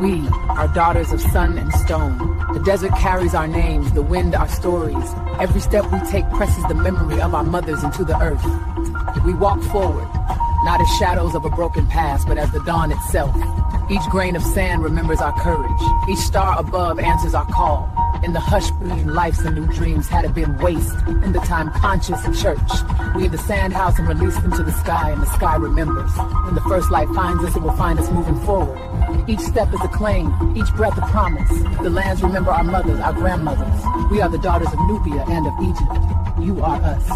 We are daughters of sun and stone. The desert carries our names, the wind our stories. Every step we take presses the memory of our mothers into the earth. We walk forward, not as shadows of a broken past, but as the dawn itself. Each grain of sand remembers our courage. Each star above answers our call. In the hush between lives and new dreams, had it been waste, in the time conscious of church. We in the sand house and release them to the sky, and the sky remembers. When the first light finds us, it will find us moving forward. Each step is a claim, each breath a promise. The lands remember our mothers, our grandmothers. We are the daughters of Nubia and of Egypt. You are us.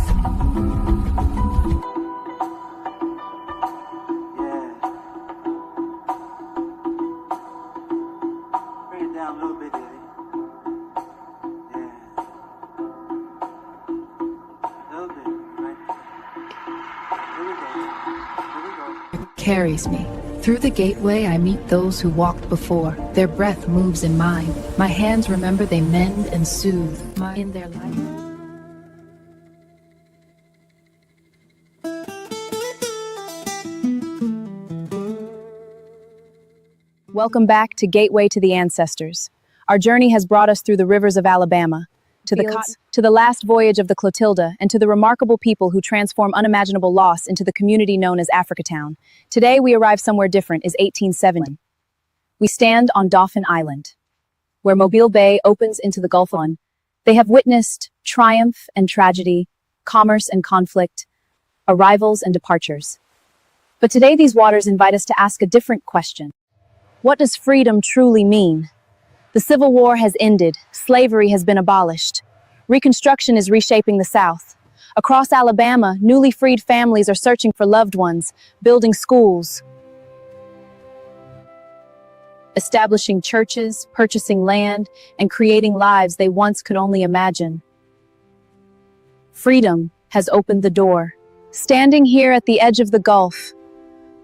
Carries me. Through the gateway I meet those who walked before. Their breath moves in mine. My hands remember they mend and soothe in their life. Welcome back to Gateway to the Ancestors. Our journey has brought us through the rivers of Alabama, to the last voyage of the Clotilda, and to the remarkable people who transform unimaginable loss into the community known as Africatown. Today we arrive somewhere different, is 1870. We stand on Dauphin Island, where Mobile Bay opens into the Gulf. They have witnessed triumph and tragedy, commerce and conflict, arrivals and departures. But today these waters invite us to ask a different question. What does freedom truly mean? The Civil War has ended, slavery has been abolished. Reconstruction is reshaping the South. Across Alabama, newly freed families are searching for loved ones, building schools, establishing churches, purchasing land, and creating lives they once could only imagine. Freedom has opened the door. Standing here at the edge of the Gulf,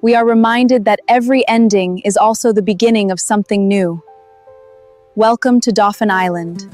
we are reminded that every ending is also the beginning of something new. Welcome to Dauphin Island.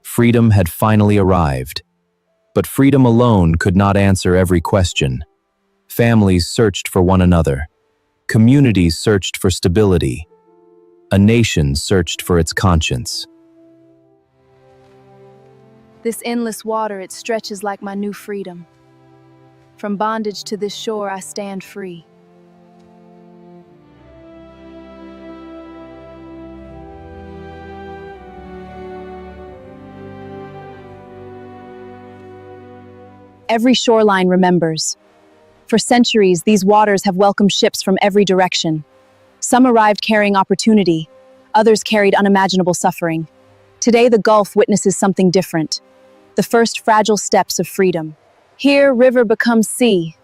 Freedom had finally arrived. But freedom alone could not answer every question. Families searched for one another. Communities searched for stability. A nation searched for its conscience. This endless water, it stretches like my new freedom. From bondage to this shore, I stand free. Every shoreline remembers. For centuries, these waters have welcomed ships from every direction. Some arrived carrying opportunity, others carried unimaginable suffering. Today, the Gulf witnesses something different. The first fragile steps of freedom. Here, river becomes sea.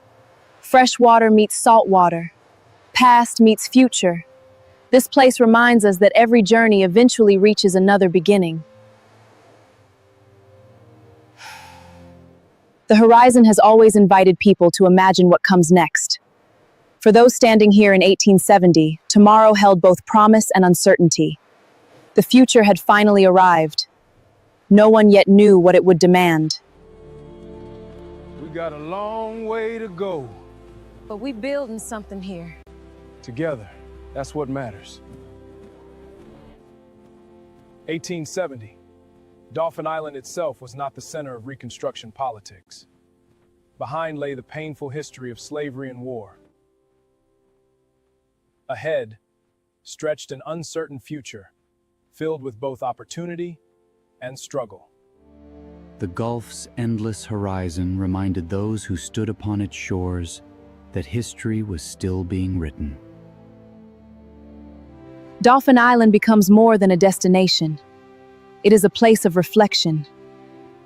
Fresh water meets salt water. Past meets future. This place reminds us that every journey eventually reaches another beginning. The horizon has always invited people to imagine what comes next. For those standing here in 1870, tomorrow held both promise and uncertainty. The future had finally arrived. No one yet knew what it would demand. We got a long way to go. But we building something here. Together, that's what matters. 1870. Dauphin Island itself was not the center of Reconstruction politics. Behind lay the painful history of slavery and war. Ahead stretched an uncertain future, filled with both opportunity and struggle. The Gulf's endless horizon reminded those who stood upon its shores that history was still being written. Dauphin Island becomes more than a destination. It is a place of reflection.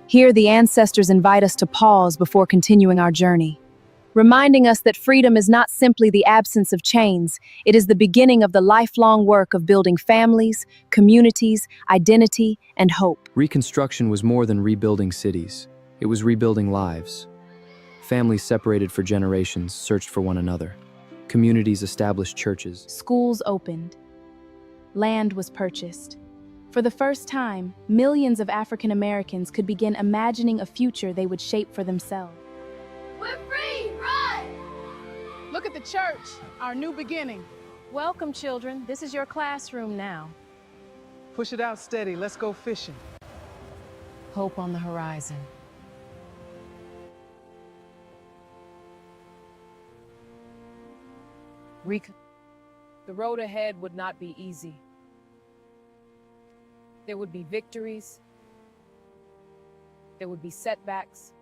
Here, the ancestors invite us to pause before continuing our journey, reminding us that freedom is not simply the absence of chains, it is the beginning of the lifelong work of building families, communities, identity, and hope. Reconstruction was more than rebuilding cities. It was rebuilding lives. Families separated for generations searched for one another. Communities established churches. Schools opened. Land was purchased. For the first time, millions of African Americans could begin imagining a future they would shape for themselves. We're free! Run! Look at the church, our new beginning. Welcome, children. This is your classroom now. Push it out steady. Let's go fishing. Hope on the horizon. The road ahead would not be easy. There would be victories. There would be setbacks.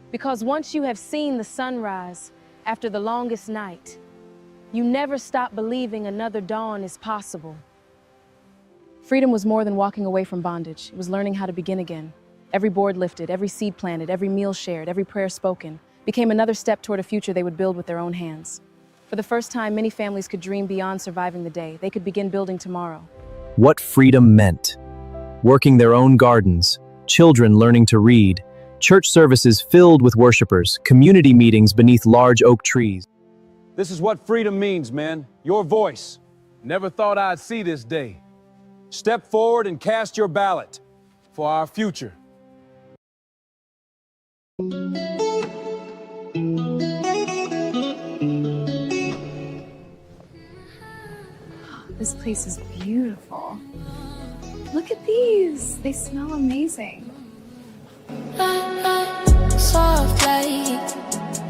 Because once you have seen the sunrise after the longest night, you never stop believing another dawn is possible. Freedom was more than walking away from bondage. It was learning how to begin again. Every board lifted, every seed planted, every meal shared, every prayer spoken became another step toward a future they would build with their own hands. For the first time, many families could dream beyond surviving the day. They could begin building tomorrow. What freedom meant. Working their own gardens, children learning to read, church services filled with worshipers, community meetings beneath large oak trees. This is what freedom means, man. Your voice. Never thought I'd see this day. Step forward and cast your ballot for our future. This place is beautiful. Look at these. They smell amazing. Soft light,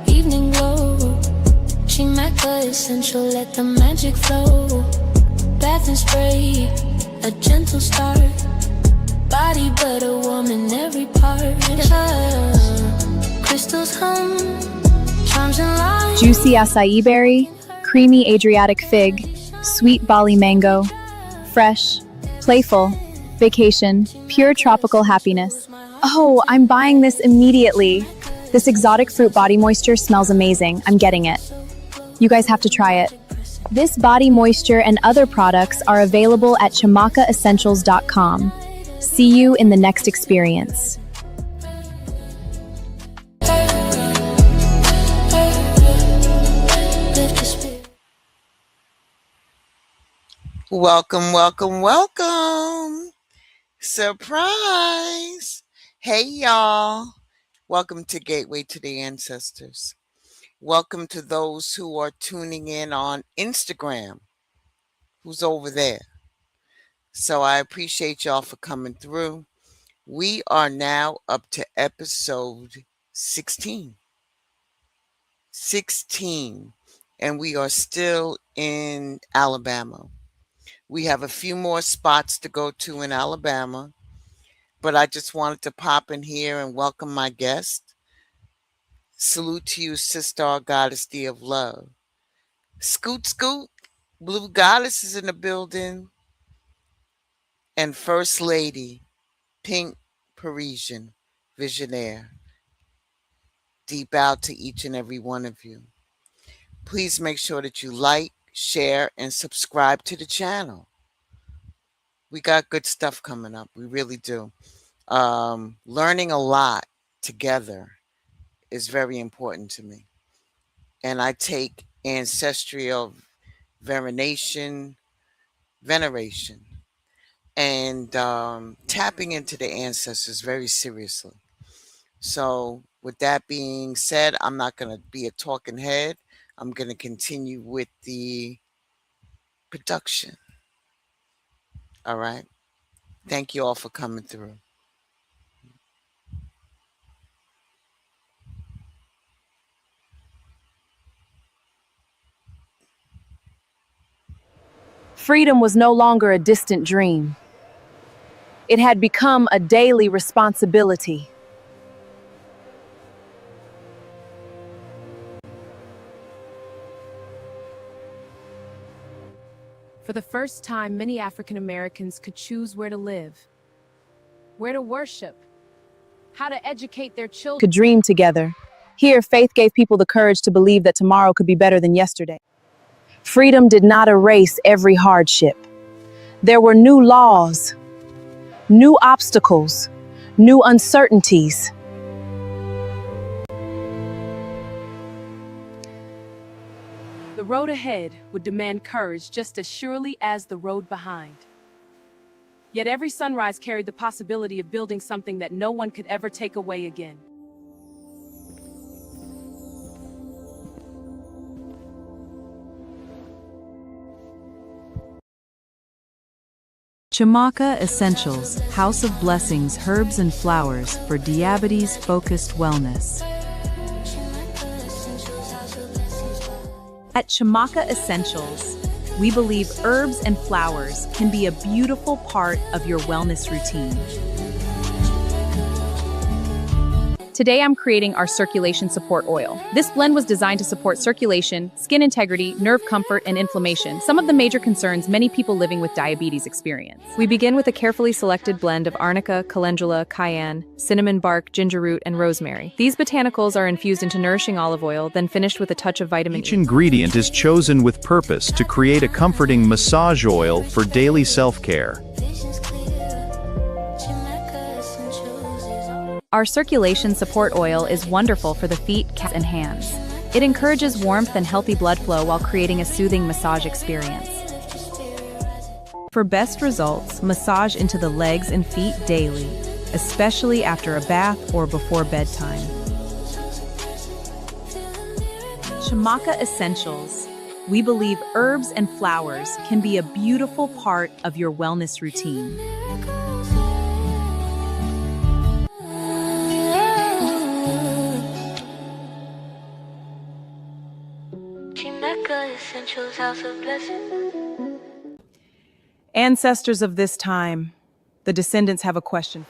evening glow. She MAC essential, let the magic flow. Bath and spray, a gentle start. Body but a woman, every part. Crystals hum, charms and light. Juicy acai berry, creamy Adriatic fig, sweet Bali mango, fresh, playful, vacation, pure tropical happiness. Oh, I'm buying this immediately. This exotic fruit body moisture smells amazing. I'm getting it. You guys have to try it. This body moisture and other products are available at chamakaessentials.com. See you in the next experience. Welcome, welcome, welcome. Surprise. Hey, y'all. Welcome to Gateway to the Ancestors. Welcome to those who are tuning in on Instagram, who's over there. So I appreciate y'all for coming through. We are now up to episode 16. 16. And we are still in Alabama. We have a few more spots to go to in Alabama, but I just wanted to pop in here and welcome my guest. Salute to you, sister, goddess of love. Scoot, scoot. Blue Goddess is in the building. And First Lady, Pink Parisian, Visionaire. Deep out to each and every one of you. Please make sure that you like, share, and subscribe to the channel. We got good stuff coming up. We really do. Learning a lot together is very important to me. And I take ancestral veneration, and tapping into the ancestors very seriously. So with that being said, I'm not going to be a talking head. I'm going to continue with the production. All right. Thank you all for coming through. Freedom was no longer a distant dream. It had become a daily responsibility. For the first time, many African Americans could choose where to live, where to worship, how to educate their children. Could dream together. Here, faith gave people the courage to believe that tomorrow could be better than yesterday. Freedom did not erase every hardship. There were new laws, new obstacles, new uncertainties. The road ahead would demand courage just as surely as the road behind. Yet every sunrise carried the possibility of building something that no one could ever take away again. Chimaka Essentials, House of Blessings, Herbs and Flowers for diabetes-focused wellness. At Chimaka Essentials, we believe herbs and flowers can be a beautiful part of your wellness routine. Today I'm creating our circulation support oil. This blend was designed to support circulation, skin integrity, nerve comfort, and inflammation, some of the major concerns many people living with diabetes experience. We begin with a carefully selected blend of arnica, calendula, cayenne, cinnamon bark, ginger root, and rosemary. These botanicals are infused into nourishing olive oil, then finished with a touch of vitamin E. Each ingredient is chosen with purpose to create a comforting massage oil for daily self-care. Our circulation support oil is wonderful for the feet, calves, and hands. It encourages warmth and healthy blood flow while creating a soothing massage experience. For best results, massage into the legs and feet daily, especially after a bath or before bedtime. Chimaka Essentials. We believe herbs and flowers can be a beautiful part of your wellness routine. House of Blessings. Ancestors of this time, the descendants have a question.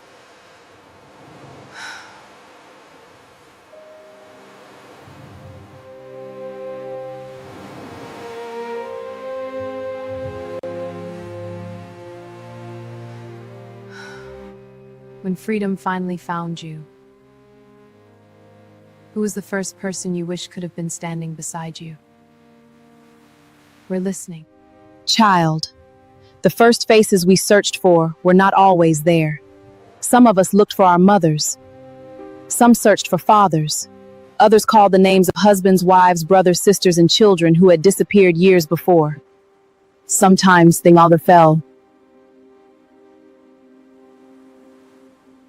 When freedom finally found you, who was the first person you wish could have been standing beside you? We're listening. Child. The first faces we searched for were not always there. Some of us looked for our mothers. Some searched for fathers. Others called the names of husbands, wives, brothers, sisters, and children who had disappeared years before. Sometimes the mother fell.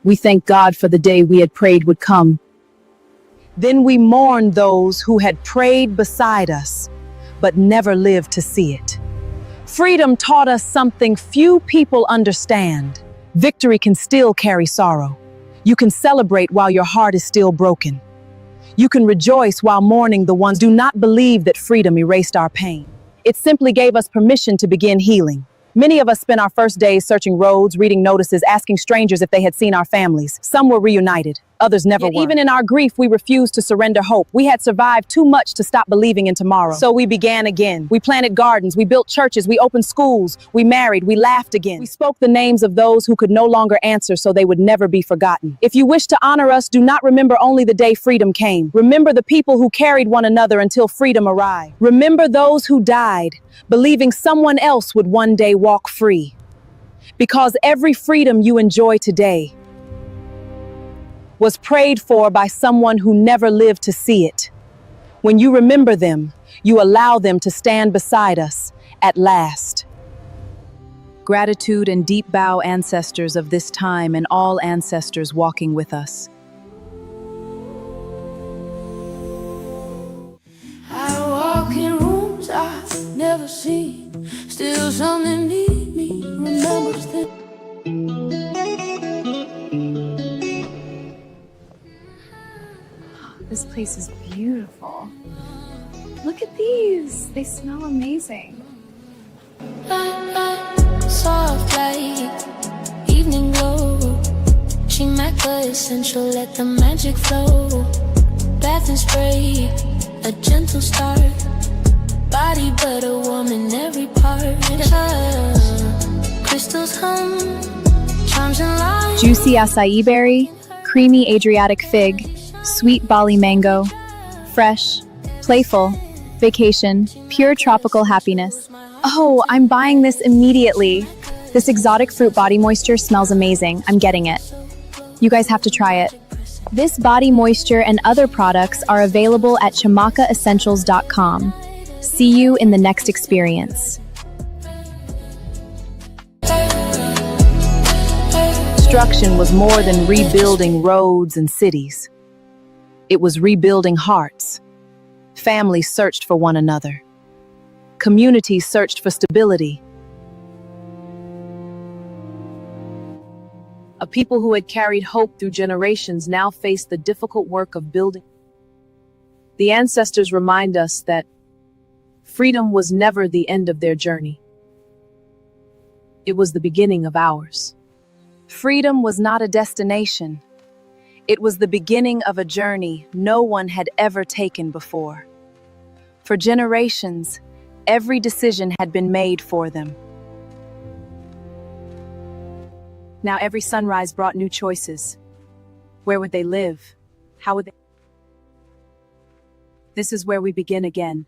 We thank God for the day we had prayed would come. Then we mourned those who had prayed beside us, but never lived to see it. Freedom taught us something few people understand. Victory can still carry sorrow. You can celebrate while your heart is still broken. You can rejoice while mourning the ones who do not believe that freedom erased our pain. It simply gave us permission to begin healing. Many of us spent our first days searching roads, reading notices, asking strangers if they had seen our families. Some were reunited, others never were. Even in our grief, we refused to surrender hope. We had survived too much to stop believing in tomorrow. So we began again. We planted gardens, we built churches, we opened schools, we married, we laughed again. We spoke the names of those who could no longer answer so they would never be forgotten. If you wish to honor us, do not remember only the day freedom came. Remember the people who carried one another until freedom arrived. Remember those who died, believing someone else would one day walk free. Because every freedom you enjoy today was prayed for by someone who never lived to see it. When you remember them, you allow them to stand beside us at last. Gratitude and deep bow, ancestors of this time and all ancestors walking with us. I walk in rooms I've never seen, still something need me, remembers that. This place is beautiful. Look at these. They smell amazing. the essential, let the magic flow. Bath and spray, a gentle start. Body butter, warm in every part. Crystals hum, charms and light. Juicy acai berry, creamy Adriatic fig, sweet Bali mango, fresh, playful, vacation, pure tropical happiness. Oh, I'm buying this immediately. This exotic fruit body moisture smells amazing. I'm getting it. You guys have to try it. This body moisture and other products are available at chamakaessentials.com. See you in the next experience. Construction was more than rebuilding roads and cities. It was rebuilding hearts. Families searched for one another. Communities searched for stability. A people who had carried hope through generations now faced the difficult work of building. The ancestors remind us that freedom was never the end of their journey. It was the beginning of ours. Freedom was not a destination. It was the beginning of a journey no one had ever taken before. For generations, every decision had been made for them. Now every sunrise brought new choices. Where would they live? How would they? This is where we begin again.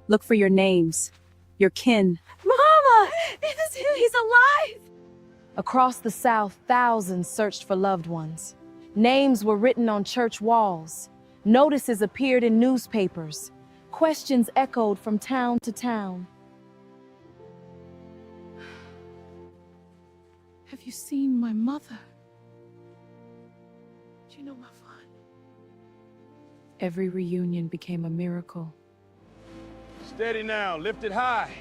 Look for your names, your kin. Mama! He's alive! Across the South, thousands searched for loved ones. Names were written on church walls. Notices appeared in newspapers. Questions echoed from town to town. Have you seen my mother? Do you know my father? Every reunion became a miracle. Steady now, lift it high.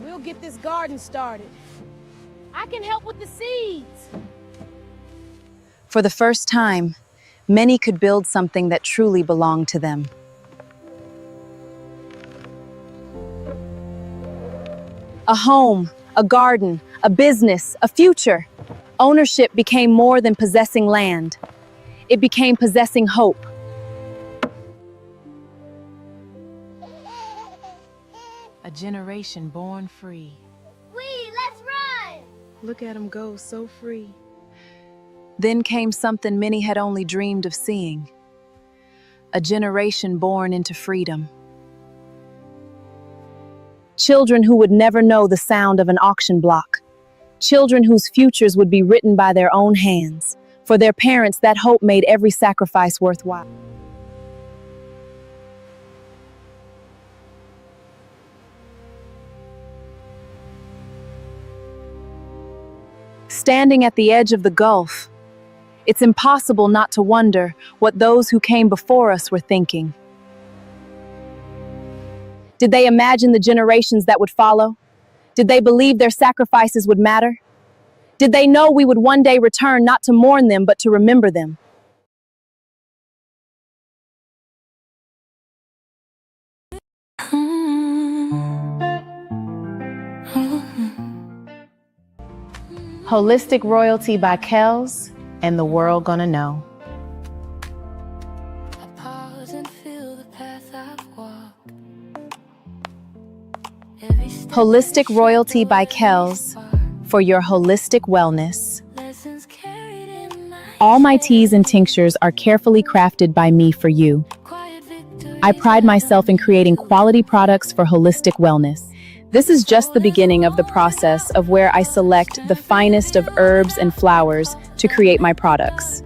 We'll get this garden started. I can help with the seeds. For the first time, many could build something that truly belonged to them. A home, a garden, a business, a future. Ownership became more than possessing land. It became possessing hope. A generation born free. Let's run! Look at him go, so free. Then came something many had only dreamed of seeing. A generation born into freedom. Children who would never know the sound of an auction block. Children whose futures would be written by their own hands. For their parents, that hope made every sacrifice worthwhile. Standing at the edge of the gulf, it's impossible not to wonder what those who came before us were thinking. Did they imagine the generations that would follow? Did they believe their sacrifices would matter? Did they know we would one day return not to mourn them, but to remember them? Holistic Royalty by Kells, and the world gonna know. I pause and feel the path I've walked. Every step Holistic Royalty by Kells, for your holistic wellness. lessons carried in my All my teas and tinctures are carefully crafted by me for you. quiet victory. I pride myself in creating quality products for holistic wellness. This is just the beginning of the process of where I select the finest of herbs and flowers to create my products.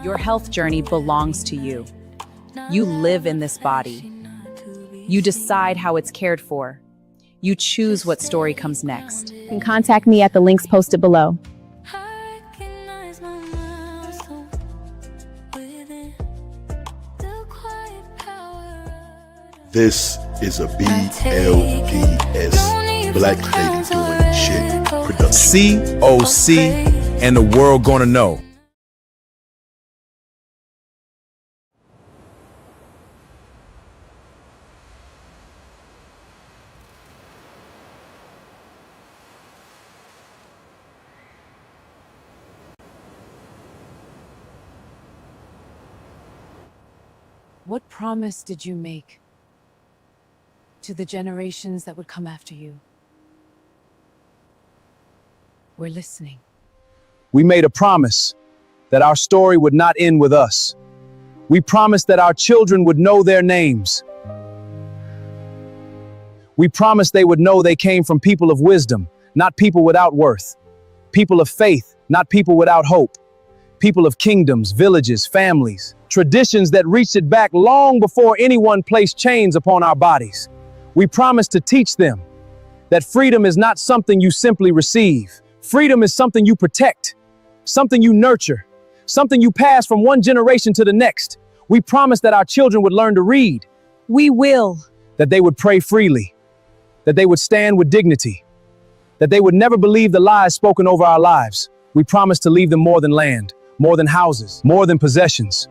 Your health journey belongs to you. You live in this body. You decide how it's cared for. You choose what story comes next. You can contact me at the links posted below. Recognize my milestone within the quiet power. This is a BLDS, Black Lady Doing Shit production. COC and the world gonna know. What promise did you make to the generations that would come after you? We're listening. We made a promise that our story would not end with us. We promised that our children would know their names. We promised they would know they came from people of wisdom, not people without worth. People of faith, not people without hope. People of kingdoms, villages, families. Traditions that reached it back long before anyone placed chains upon our bodies. We promised to teach them that freedom is not something you simply receive. Freedom is something you protect, something you nurture, something you pass from one generation to the next. We promised that our children would learn to read. We will. That they would pray freely. That they would stand with dignity. That they would never believe the lies spoken over our lives. We promised to leave them more than land, more than houses, more than possessions.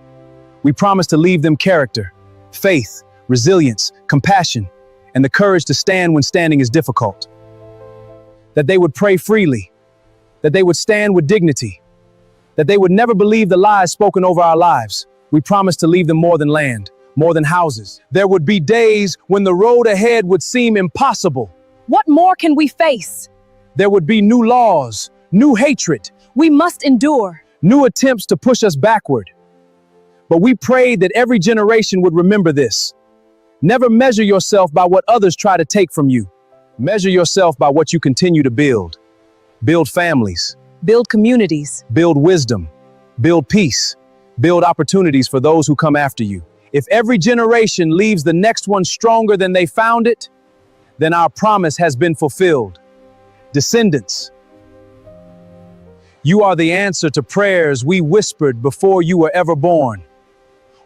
We promised to leave them character, faith, resilience, compassion, and the courage to stand when standing is difficult. That they would pray freely. That they would stand with dignity. That they would never believe the lies spoken over our lives. We promised to leave them more than land, more than houses. There would be days when the road ahead would seem impossible. What more can we face? There would be new laws, new hatred. We must endure. New attempts to push us backward. But we prayed that every generation would remember this. Never measure yourself by what others try to take from you. Measure yourself by what you continue to build. Build families. Build communities. Build wisdom. Build peace. Build opportunities for those who come after you. If every generation leaves the next one stronger than they found it, then our promise has been fulfilled. Descendants, you are the answer to prayers we whispered before you were ever born.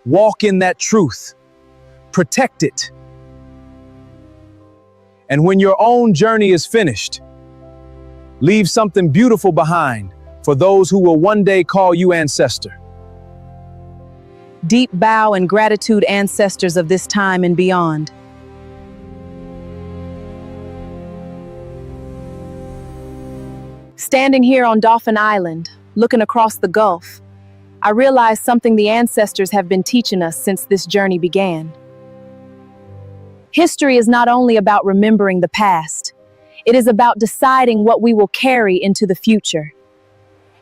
Walk in that truth. Protect it. And when your own journey is finished, leave something beautiful behind for those who will one day call you ancestor. Deep bow and gratitude, ancestors of this time and beyond. Standing here on Dauphin Island, looking across the Gulf, I realized something the ancestors have been teaching us since this journey began. History is not only about remembering the past, it is about deciding what we will carry into the future.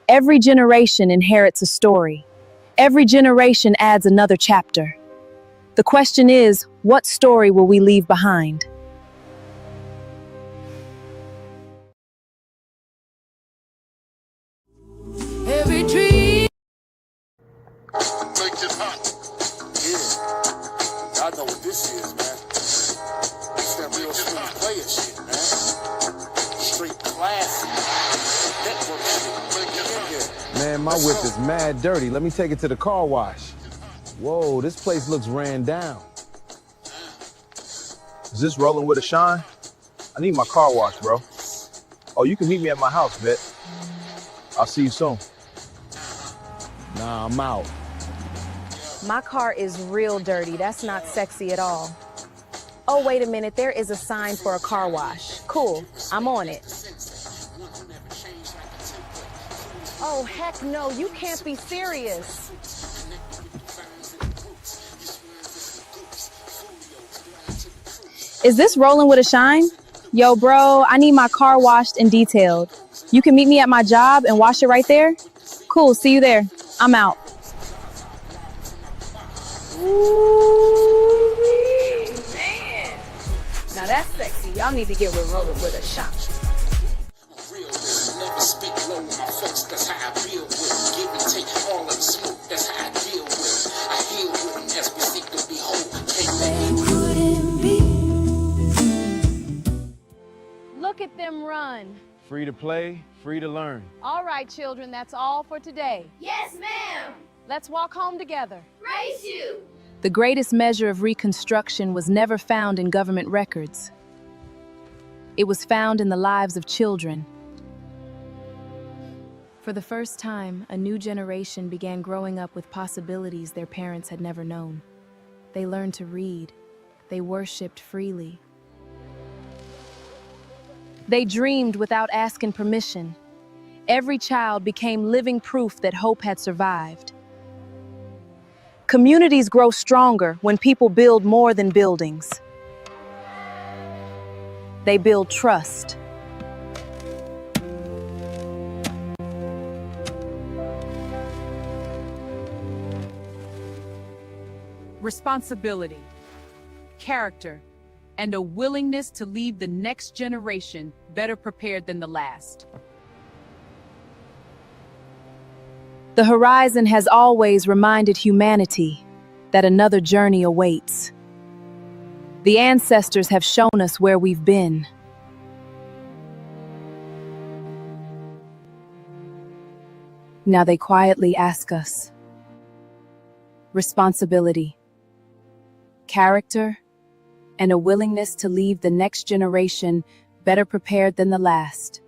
Every generation inherits a story. Every generation adds another chapter. The question is, what story will we leave behind? Every dream. Make it hot. Yeah. Y'all know what this is, man. It's that real smooth player shit, man. Straight classic. Network shit. Make it hot. Man, my whip is mad dirty. Let me take it to the car wash. Whoa, this place looks ran down. Is this rolling with a shine? I need my car washed, bro. Oh, you can meet me at my house, bet. I'll see you soon. Nah, I'm out. My car is real dirty. That's not sexy at all. Oh, wait a minute. There is a sign for a car wash. Cool. I'm on it. Oh, heck no. You can't be serious. Is this rolling with a shine? Yo, bro, I need my car washed and detailed. You can meet me at my job and wash it right there? Cool, see you there. I'm out. Ooh, man. Now that's sexy. Y'all need to get with rolling with a shot. Never speak low, my folks, that's how I deal with. Give and take all of the smoke, that's how I deal with. I heal with them as we seek to behold. Look at them run. Free to play, free to learn. All right, children, that's all for today. Yes, ma'am. Let's walk home together. Race you. The greatest measure of Reconstruction was never found in government records. It was found in the lives of children. For the first time, a new generation began growing up with possibilities their parents had never known. They learned to read. They worshipped freely. They dreamed without asking permission. Every child became living proof that hope had survived. Communities grow stronger when people build more than buildings. They build trust. Responsibility, character, and a willingness to leave the next generation better prepared than the last. The horizon has always reminded humanity that another journey awaits. The ancestors have shown us where we've been. Now they quietly ask us. Responsibility, character, and a willingness to leave the next generation better prepared than the last.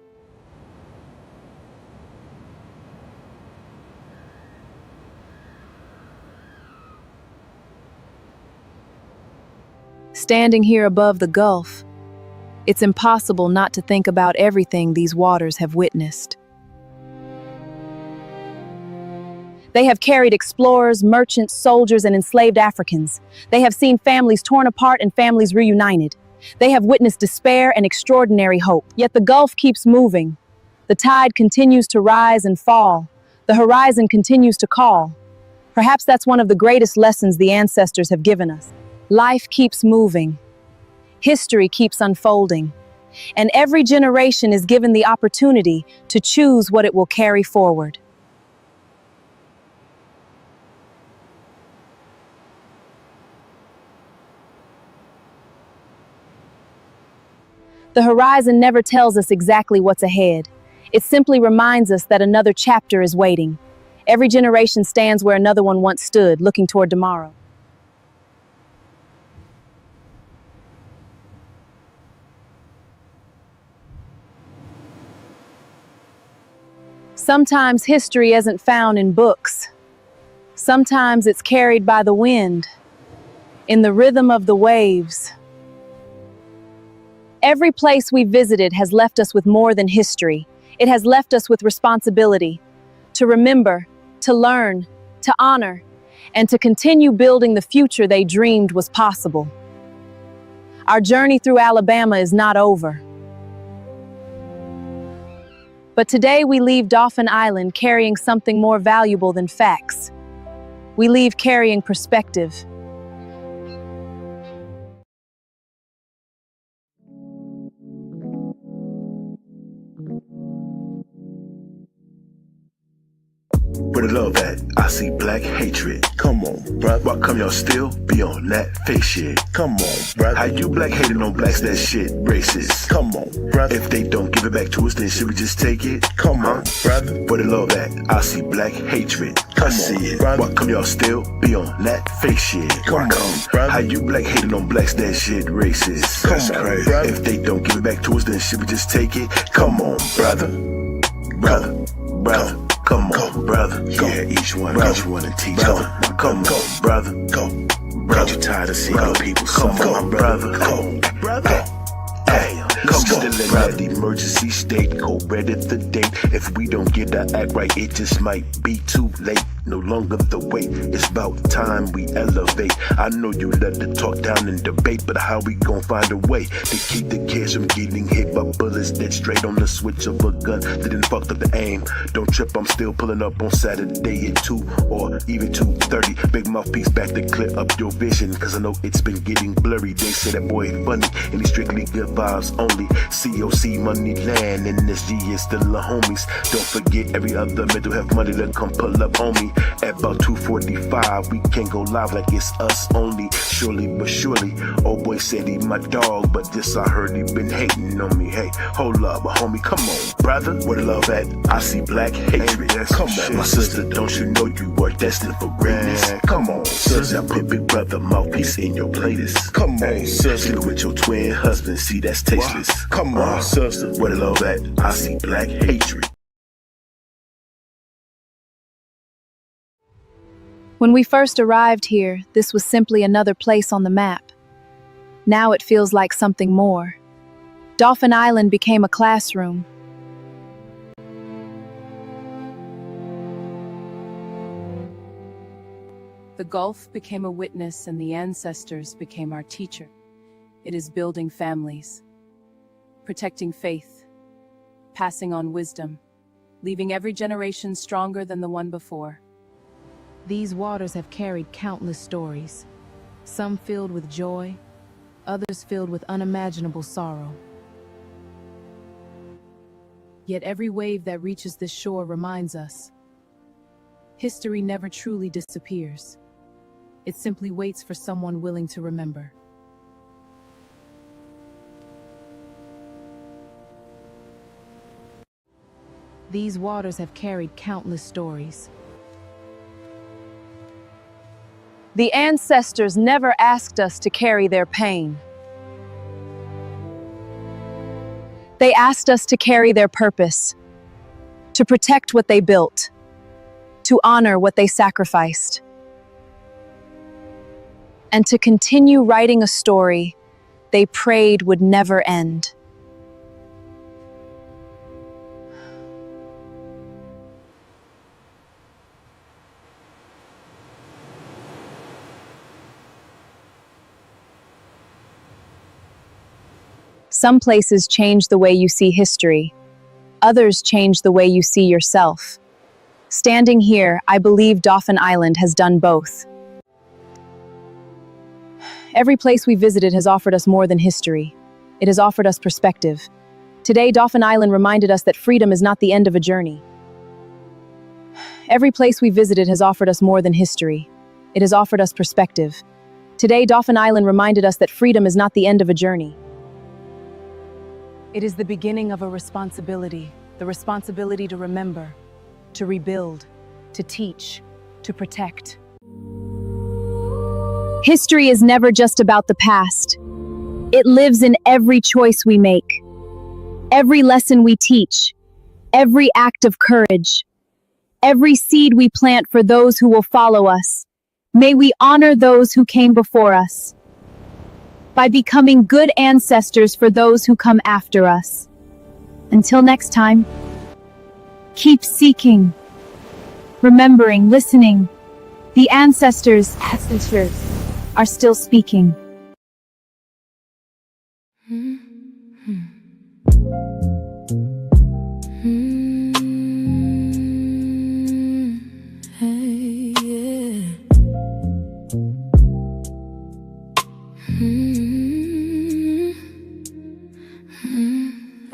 Standing here above the Gulf, it's impossible not to think about everything these waters have witnessed. They have carried explorers, merchants, soldiers, and enslaved Africans. They have seen families torn apart and families reunited. They have witnessed despair and extraordinary hope. Yet the Gulf keeps moving. The tide continues to rise and fall. The horizon continues to call. Perhaps that's one of the greatest lessons the ancestors have given us. Life keeps moving. History keeps unfolding. And every generation is given the opportunity to choose what it will carry forward. The horizon never tells us exactly what's ahead. It simply reminds us that another chapter is waiting. Every generation stands where another one once stood, looking toward tomorrow. Sometimes history isn't found in books. Sometimes it's carried by the wind, in the rhythm of the waves. Every place we visited has left us with more than history. It has left us with responsibility to remember, to learn, to honor, and to continue building the future they dreamed was possible. Our journey through Alabama is not over. But today we leave Dauphin Island carrying something more valuable than facts. We leave carrying perspective. Where the love at? I see black hatred. Come on, bruh. Why come y'all still be on that fake shit? Come on, bruh. How you black hating on blacks? That shit racist. Come on, bruh. If they don't give it back to us, then should we just take it? Come on, brother. Where the love at? I see black hatred. Come on, bruh. Why come y'all still be on that fake shit? Come on, bruh. How you black hating on blacks? That shit racist. That's crazy. If they don't give it back to us, then should we just take it? Come on, brother. Brother. Come on, brother. Go. Yeah, each one and teach one. Come on, brother. Go. Brother. You tired of seeing people suffer, my brother? Go, brother. Hey, come on, still in that emergency state. Go ready the date. If we don't get our act right, it just might be too late. No longer the wait, it's about time we elevate. I know you love to talk down and debate, but how we gon' find a way to keep the kids from getting hit by bullets dead straight on the switch of a gun that didn't fuck up the aim? Don't trip, I'm still pulling up on Saturday at 2 or even 2:30. Big mouthpiece back to clear up your vision, cause I know it's been getting blurry. They say that boy funny and he's strictly good vibes only. COC money land and this G is still a homies. Don't forget every other mental health money to come pull up on me. At about 2:45, we can't go live like it's us only. Surely but surely, old boy said he my dog, but this I heard he been hating on me. Hey, hold up, homie, come on, brother. Where the love at? I see black hatred. Come on, my sister, don't you know you are destined for greatness? Come on, sister, put big brother mouthpiece in your playlist. Come on, sister, sleep with your twin husband, see that's tasteless. Come on, sister, where the love at? I see black hatred. When we first arrived here, this was simply another place on the map. Now it feels like something more. Dauphin Island became a classroom. The Gulf became a witness and the ancestors became our teacher. It is building families, protecting faith, passing on wisdom, leaving every generation stronger than the one before. These waters have carried countless stories, some filled with joy, others filled with unimaginable sorrow. Yet every wave that reaches this shore reminds us, history never truly disappears. It simply waits for someone willing to remember. These waters have carried countless stories. The ancestors never asked us to carry their pain. They asked us to carry their purpose, to protect what they built, to honor what they sacrificed, and to continue writing a story they prayed would never end. Some places change the way you see history. Others change the way you see yourself. Standing here, I believe Dauphin Island has done both. Every place we visited has offered us more than history. It has offered us perspective. Today, Dauphin Island reminded us that freedom is not the end of a journey. Every place we visited has offered us more than history. It has offered us perspective. Today, Dauphin Island reminded us that freedom is not the end of a journey. It is the beginning of a responsibility, the responsibility to remember, to rebuild, to teach, to protect. History is never just about the past. It lives in every choice we make, every lesson we teach, every act of courage, every seed we plant for those who will follow us. May we honor those who came before us by becoming good ancestors for those who come after us. Until next time, keep seeking, remembering, listening. The ancestors are still speaking.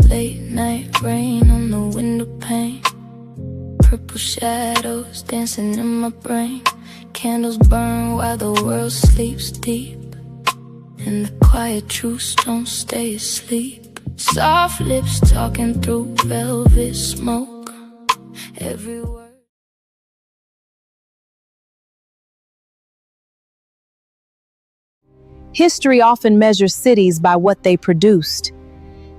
Late night rain on the window pane, purple shadows dancing in my brain. Candles burn while the world sleeps deep, and the quiet truths don't stay asleep. Soft lips talking through velvet smoke. Every word. History often measures cities by what they produced.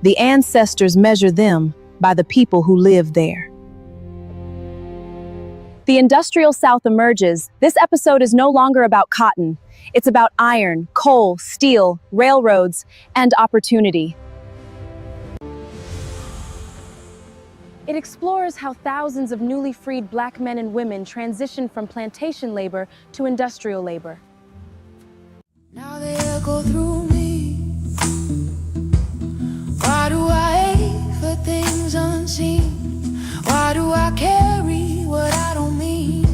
The ancestors measure them by the people who live there. The industrial South emerges. This episode is no longer about cotton. It's about iron, coal, steel, railroads, and opportunity. It explores how thousands of newly freed Black men and women transitioned from plantation labor to industrial labor. Now they echo through me. Why do I ache for things unseen? Why do I carry what I don't mean?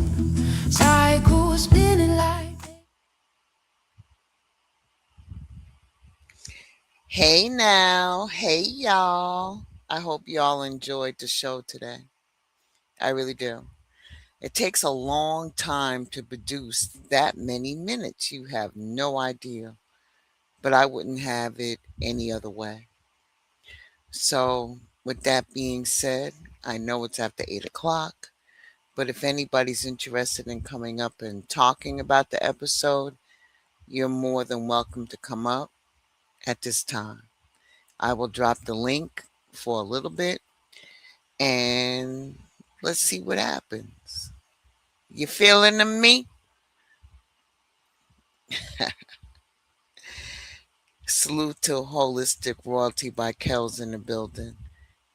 Cycles spinning like. Hey now, hey y'all. I hope y'all enjoyed the show today. I really do. It takes a long time to produce that many minutes. You have no idea. But I wouldn't have it any other way. So, with that being said, I know it's after 8 o'clock. But if anybody's interested in coming up and talking about the episode, you're more than welcome to come up at this time. I will drop the link for a little bit and let's see what happens. You feeling to me? Salute to Holistic Royalty by Kel's in the building.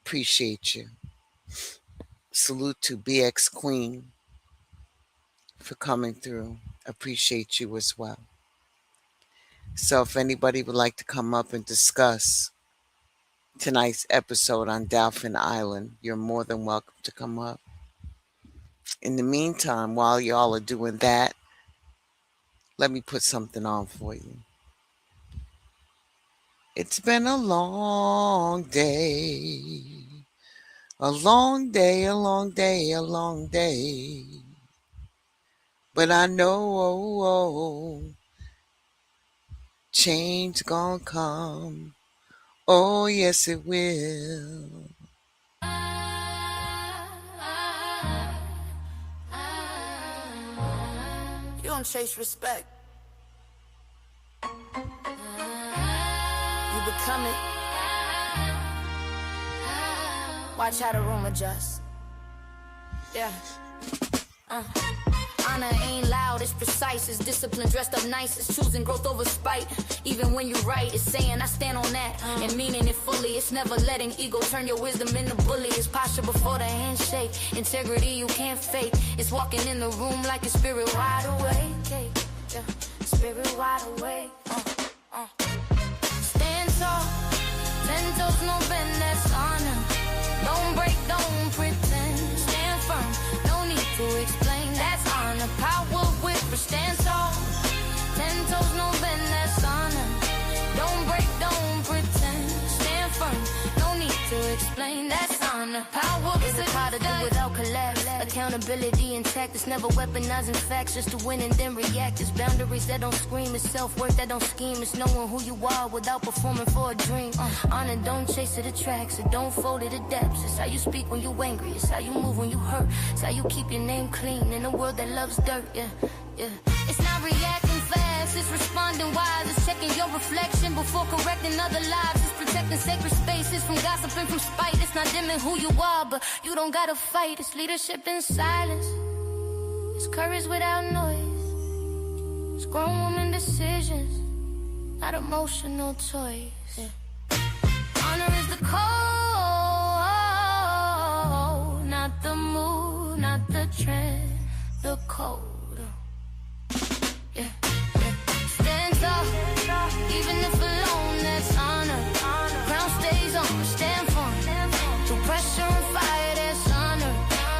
Appreciate you. Salute to BX Queen for coming through. Appreciate you as well. So if anybody would like to come up and discuss tonight's episode on Dauphin Island, you're more than welcome to come up. In the meantime, while y'all are doing that, let me put something on for you. It's been a long day. A long day, a long day, a long day. But I know change gonna come. Oh, yes, it will. You don't chase respect. You become it. Watch how the room adjusts. Yeah. Honor ain't loud, it's precise. It's discipline dressed up nice. It's choosing growth over spite. Even when you're right, it's saying I stand on that and meaning it fully. It's never letting ego turn your wisdom into bully. It's posture before the handshake. Integrity you can't fake. It's walking in the room like a spirit wide awake. Yeah. Spirit wide awake. Stand tall. 10 toes, no bend, that's honor. Don't break, don't pretend. Stand firm, no need to explain. That's honor. Power with stand tall. 10 toes, no bend, that's honor. Don't break, don't pretend. Stand firm, no need to explain. That's honor. Power is it hard to do without collapse. Accountability intact. It's never weaponizing facts just to win and then react. It's boundaries that don't scream. It's self-worth that don't scheme. It's knowing who you are without performing for a dream. Honor don't chase it attracts. It don't fold it adapts. It's how you speak when you angry. It's how you move when you hurt. It's how you keep your name clean in a world that loves dirt. Yeah. It's not reacting fast. It's responding wise. It's checking your reflection before correcting other lives. It's protecting sacred spaces from gossip and from spite. It's not dimming who you are, but you don't gotta fight. It's leadership in silence. It's courage without noise. It's grown woman decisions, not emotional toys. Honor is the code, not the mood, not the trend, the code. Stand tall, even if alone, that's honor. Crown stays on, stand firm. Through pressure and fire, that's honor.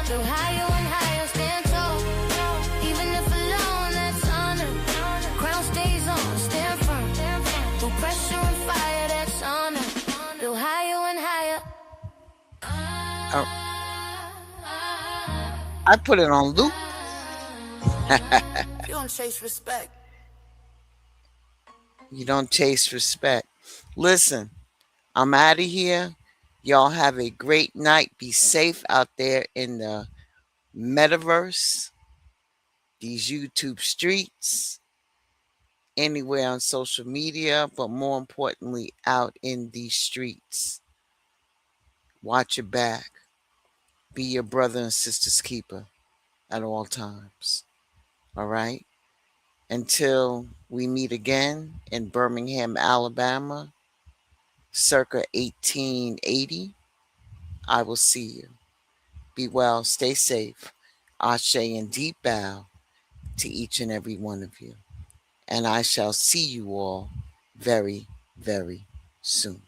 Through higher and higher, stand tall. Even if alone, that's honor. Crown stays on, stand firm. Through pressure and fire, that's honor. Through higher and higher. I put it on loop. You don't chase respect. You don't chase respect. Listen, I'm out of here. Y'all have a great night. Be safe out there in the metaverse, these YouTube streets, anywhere on social media, but more importantly, out in these streets. Watch your back. Be your brother and sister's keeper at all times. All right? Until we meet again in Birmingham, Alabama, circa 1880, I will see you. Be well, stay safe. Ashe and deep bow to each and every one of you. And I shall see you all very, very soon.